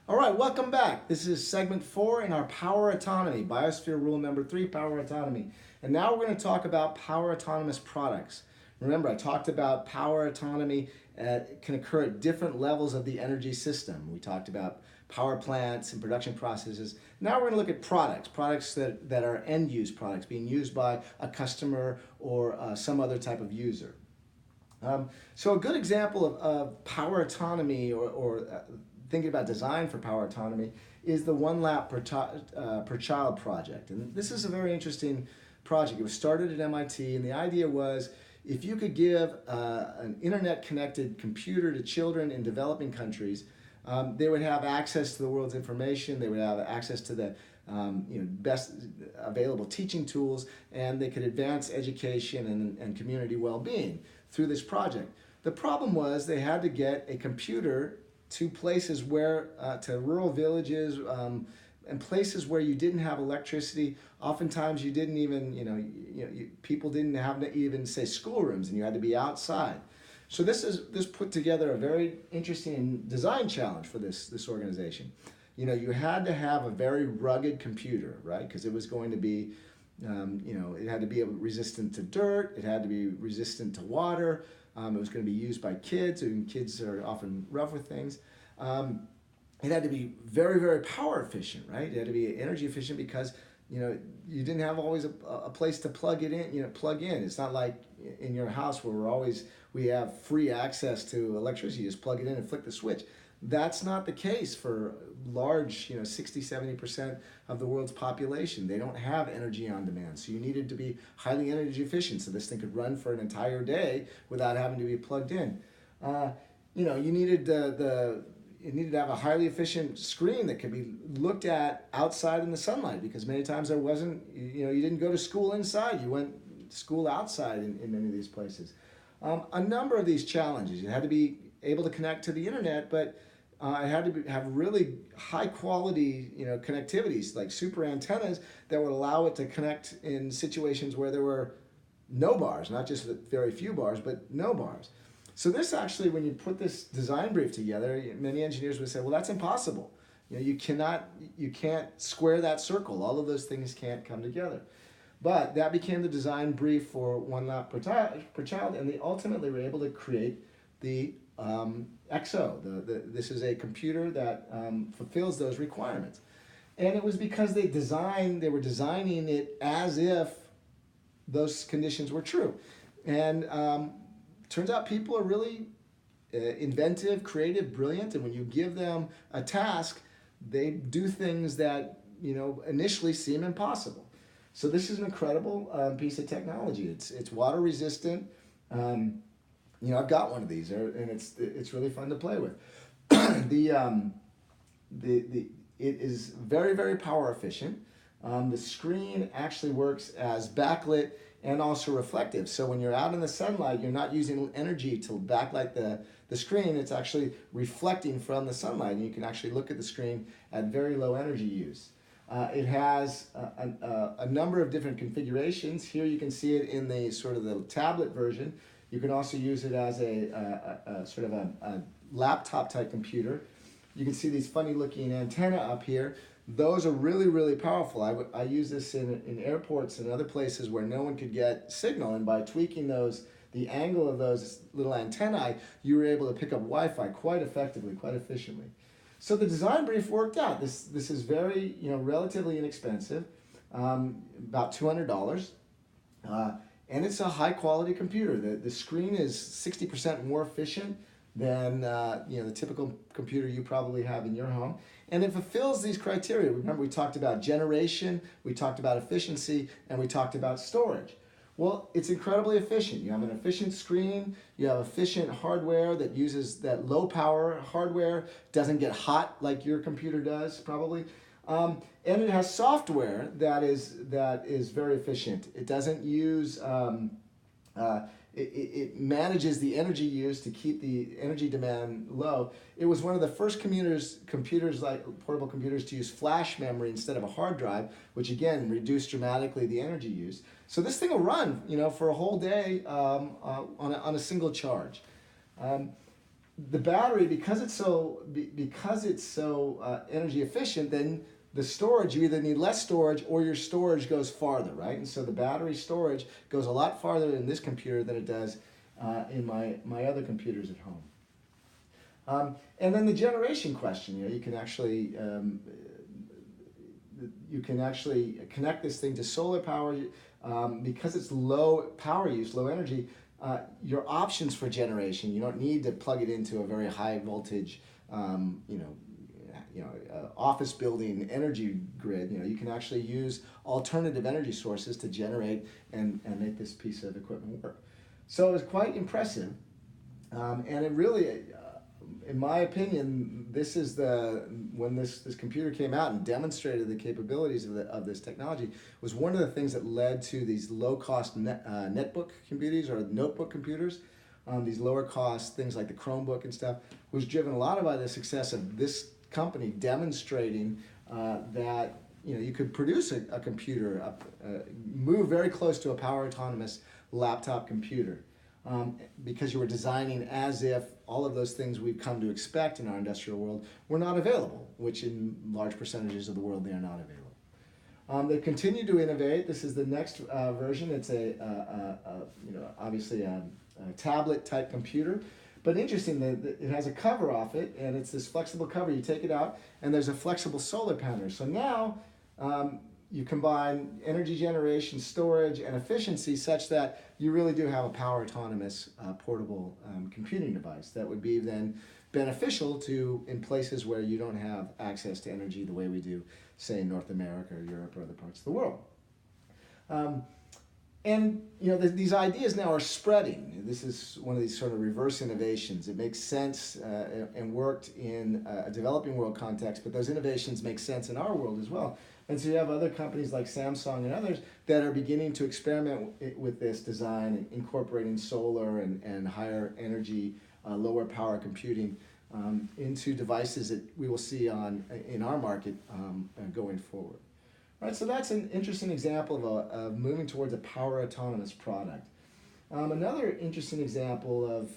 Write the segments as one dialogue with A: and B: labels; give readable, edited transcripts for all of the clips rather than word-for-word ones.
A: All right, welcome back. This is segment 4 in our Power Autonomy, Biosphere Rule number 3, Power Autonomy. And now we're going to talk about power autonomous products. Remember, I talked about power autonomy can occur at different levels of the energy system. We talked about power plants and production processes. Now we're going to look at products that are end-use products being used by a customer or some other type of user. So a good example of power autonomy or thinking about design for power autonomy is the one lap per child project. And this is a very interesting project. It was started at MIT, and the idea was if you could give an internet connected computer to children in developing countries, they would have access to the world's information, they would have access to the best available teaching tools, and they could advance education and community well-being through this project. The problem was they had to get a computer to places where, to rural villages and places where you didn't have electricity. Oftentimes you didn't even, people didn't have to even say schoolrooms, and you had to be outside. So this put together a very interesting design challenge for this organization. You had to have a very rugged computer, right? Because it was going to be, it had to be resistant to dirt, it had to be resistant to water, it was going to be used by kids, and kids are often rough with things. It had to be very, very power efficient, right? It had to be energy efficient because, you didn't have always a place to plug it in, plug in. It's not like in your house where we have free access to electricity. You just plug it in and flick the switch. That's not the case for large, 60, 70% of the world's population. They don't have energy on demand. So you needed to be highly energy efficient so this thing could run for an entire day without having to be plugged in. You needed it needed to have a highly efficient screen that could be looked at outside in the sunlight, because many times there wasn't, you didn't go to school inside, you went to school outside in many of these places. A number of these challenges. You had to be able to connect to the internet, but it had to have really high quality, connectivities, like super antennas that would allow it to connect in situations where there were no bars, not just very few bars, but no bars. So this actually, when you put this design brief together, many engineers would say, well, that's impossible. You can't square that circle. All of those things can't come together. But that became the design brief for one lap per child, and they ultimately were able to create the XO. This is a computer that fulfills those requirements. And it was because they were designing it as if those conditions were true. And turns out people are really inventive, creative, brilliant, and when you give them a task, they do things that initially seem impossible. So this is an incredible piece of technology. It's water resistant. I've got one of these, and it's really fun to play with. It is very, very power efficient. The screen actually works as backlit and also reflective. So when you're out in the sunlight, you're not using energy to backlight the screen. It's actually reflecting from the sunlight, and you can actually look at the screen at very low energy use. It has a number of different configurations. Here you can see it in the sort of the tablet version. You can also use it as a sort of a laptop type computer. You can see these funny looking antenna up here. Those are really, really powerful. I use this in airports and other places where no one could get signal, and by tweaking the angle of those little antennae, you were able to pick up Wi-Fi quite effectively, quite efficiently. So the design brief worked out. This is very, relatively inexpensive, about $200, and it's a high quality computer. The screen is 60% more efficient than the typical computer you probably have in your home. And it fulfills these criteria. Remember, we talked about generation, we talked about efficiency, and we talked about storage. Well, it's incredibly efficient. You have an efficient screen, you have efficient hardware that uses that low power hardware, doesn't get hot like your computer does probably. And it has software that is very efficient. It doesn't use it manages the energy use to keep the energy demand low. It was one of the first computers like portable computers to use flash memory instead of a hard drive, which again reduced dramatically the energy use. So this thing will run, for a whole day on a single charge. the battery, because it's so energy efficient, then the storage, you either need less storage or your storage goes farther, right? And so the battery storage goes a lot farther in this computer than it does in my other computers at home. And then the generation question, you can actually connect this thing to solar power because it's low power use, low energy. Your options for generation, you don't need to plug it into a very high voltage, office building energy grid. You can actually use alternative energy sources to generate and make this piece of equipment work. So it was quite impressive, and it really, in my opinion, when this computer came out and demonstrated the capabilities of this technology, was one of the things that led to these low-cost netbook computers or notebook computers. These lower cost things like the Chromebook and stuff was driven a lot by the success of this company demonstrating that you could produce a computer, move very close to a power autonomous laptop computer. Because you were designing as if all of those things we've come to expect in our industrial world were not available, which in large percentages of the world they are not available. They continue to innovate. This is the next version. It's obviously a tablet type computer, but interesting that it has a cover off it, and it's this flexible cover. You take it out, and there's a flexible solar panel. So now you combine energy generation, storage, and efficiency such that you really do have a power autonomous portable computing device that would be then beneficial in places where you don't have access to energy the way we do, say, in North America or Europe or other parts of the world. These ideas now are spreading. This is one of these sort of reverse innovations. It makes sense and worked in a developing world context, but those innovations make sense in our world as well. And so you have other companies like Samsung and others that are beginning to experiment with this design, incorporating solar and higher energy, lower power computing into devices that we will see in our market going forward. Right, so that's an interesting example of moving towards a power autonomous product. Another interesting example of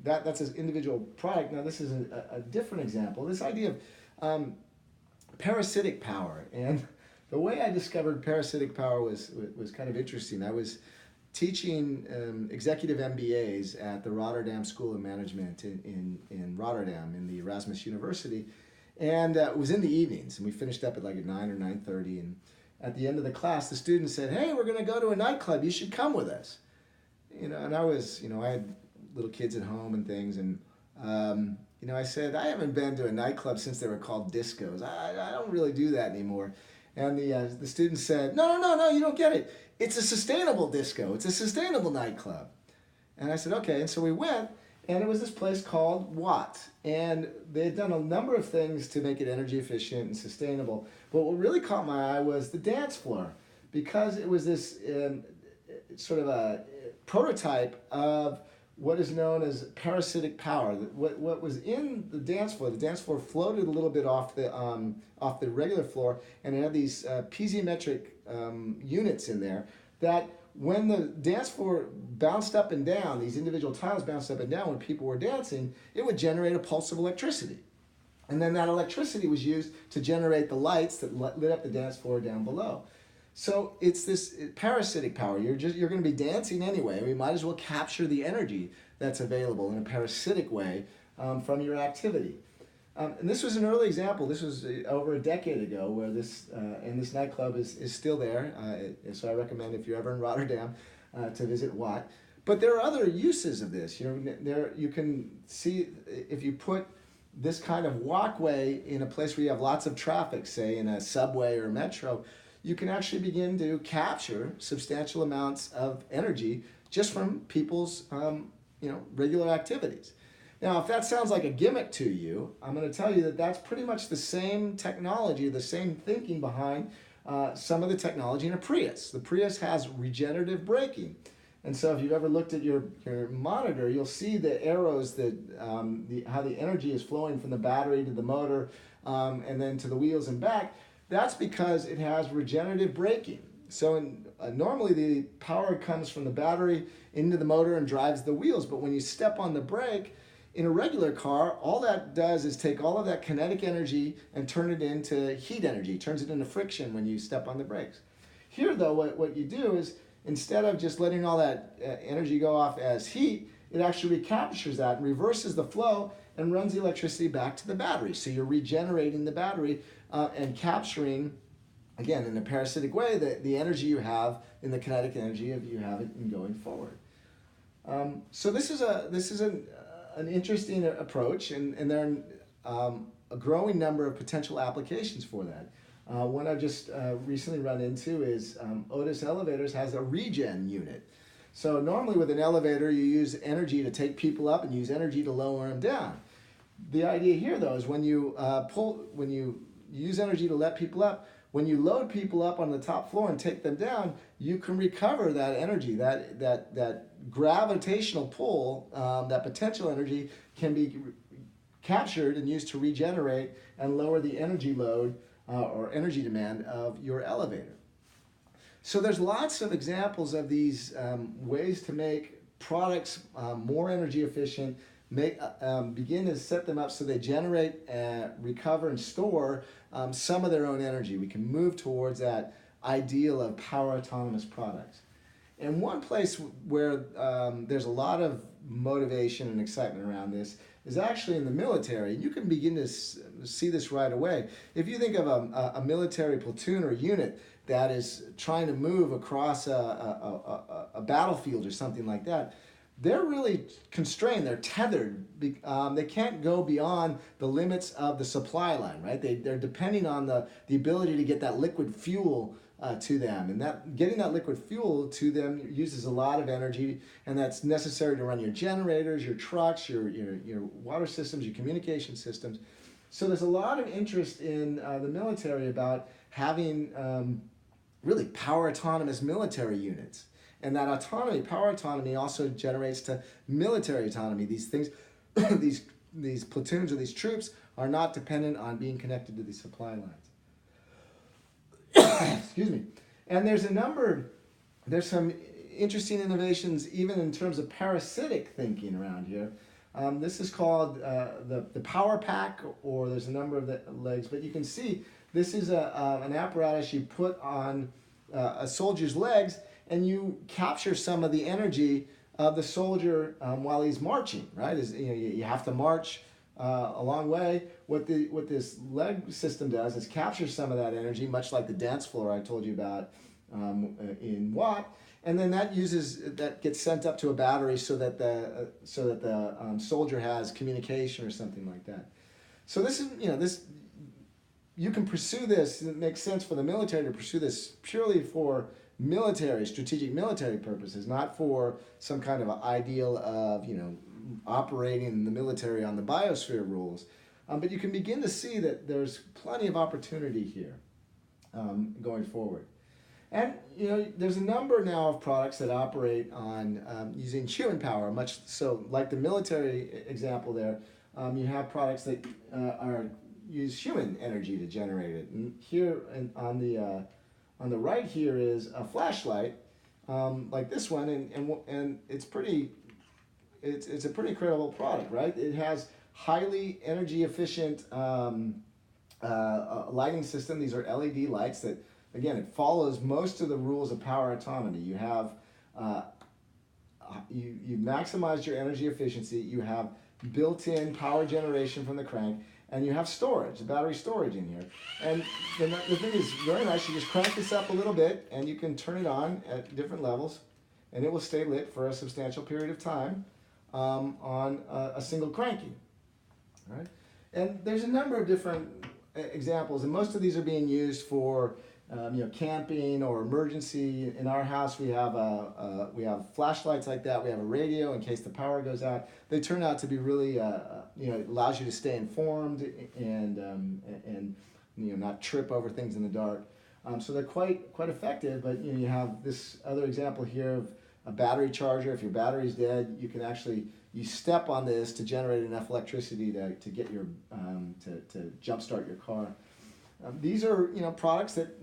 A: that's an individual product. Now this is a different example. This idea of parasitic power, and the way I discovered parasitic power was kind of interesting. I was teaching executive MBAs at the Rotterdam School of Management in Rotterdam in the Erasmus University. And it was in the evenings, and we finished up at like 9 or 9:30. And at the end of the class, the students said, "Hey, we're going to go to a nightclub. You should come with us." And I was, I had little kids at home and things, and I said, "I haven't been to a nightclub since they were called discos. I don't really do that anymore." And the students said, "No, you don't get it. It's a sustainable disco. It's a sustainable nightclub." And I said, "Okay." And so we went. And it was this place called Watt. And they had done a number of things to make it energy efficient and sustainable. But what really caught my eye was the dance floor, because it was this sort of a prototype of what is known as parasitic power. What was in the dance floor floated a little bit off the regular floor, and it had these piezometric units in there that when the dance floor bounced up and down, these individual tiles bounced up and down when people were dancing, it would generate a pulse of electricity. And then that electricity was used to generate the lights that lit up the dance floor down below. So it's this parasitic power. You're going to be dancing anyway. We might as well capture the energy that's available in a parasitic way from your activity. And this was an early example. This was over a decade ago, where this nightclub is still there. So I recommend, if you're ever in Rotterdam, to visit Watt. But there are other uses of this. You can see, if you put this kind of walkway in a place where you have lots of traffic, say in a subway or metro, you can actually begin to capture substantial amounts of energy just from people's regular activities. Now, if that sounds like a gimmick to you, I'm going to tell you that that's pretty much the same technology, the same thinking behind some of the technology in a Prius. The Prius has regenerative braking. And so if you've ever looked at your monitor, you'll see the arrows that how the energy is flowing from the battery to the motor and then to the wheels and back. That's because it has regenerative braking. So normally the power comes from the battery into the motor and drives the wheels, but when you step on the brake, In a regular car, all that does is take all of that kinetic energy and turn it into heat energy, turns it into friction when you step on the brakes. Here, though, what you do is instead of just letting all that energy go off as heat, it actually recaptures that and reverses the flow and runs the electricity back to the battery. So you're regenerating the battery and capturing, again, in a parasitic way, the energy you have in the kinetic energy of you have it in going forward. So this is an interesting approach, and there are a growing number of potential applications for that. One I've just recently run into is Otis Elevators has a regen unit. So normally with an elevator, you use energy to take people up and use energy to lower them down. The idea here, though, is when you use energy to let people up, when you load people up on the top floor and take them down, you can recover that energy, that gravitational pull, that potential energy can be captured and used to regenerate and lower the energy load or energy demand of your elevator. So there's lots of examples of these ways to make products more energy efficient, begin to set them up so they generate, recover, and store some of their own energy. We can move towards that ideal of power autonomous products. And one place where there's a lot of motivation and excitement around this is actually in the military. You can begin to see this right away. If you think of a military platoon or unit that is trying to move across a battlefield or something like that, they're really constrained, they're tethered. They can't go beyond the limits of the supply line, right? They're depending on the ability to get that liquid fuel to them. And getting that liquid fuel to them uses a lot of energy, and that's necessary to run your generators, your trucks, your water systems, your communication systems. So there's a lot of interest in the military about having really power autonomous military units. And that autonomy, power autonomy, also generates to military autonomy. These things, these platoons or these troops are not dependent on being connected to these supply lines. Excuse me. And there's some interesting innovations even in terms of parasitic thinking around here. This is called the power pack, or there's a number of the legs, but you can see this is an apparatus you put on a soldier's legs, and you capture some of the energy of the soldier while he's marching, right? You have to march a long way. What this leg system does is capture some of that energy, much like the dance floor I told you about in Watt, and then that gets sent up to a battery so that the soldier has communication or something like that. So you can pursue this. It makes sense for the military to pursue this purely for strategic military purposes, not for some kind of ideal of operating in the military on the Biosphere rules. But you can begin to see that there's plenty of opportunity here going forward. And there's a number now of products that operate on using human power, much so like the military example there. You have products that use human energy to generate it. And here on the right here is a flashlight like this one, and it's a pretty incredible product, right? It has highly energy efficient lighting system. These are LED lights that, again, it follows most of the rules of power autonomy. You have you maximized your energy efficiency. You have built-in power generation from the crank, and you have storage, battery storage in here. And the thing is very nice. You just crank this up a little bit, and you can turn it on at different levels, and it will stay lit for a substantial period of time on a single cranking. All right? And there's a number of different examples, and most of these are being used for camping or emergency. In our house, we have flashlights like that. We have a radio in case the power goes out. They turn out to be really, it allows you to stay informed and not trip over things in the dark. So they're quite effective. But you have this other example here of a battery charger. If your battery's dead, you can actually step on this to generate enough electricity to get your to jumpstart your car. These are products that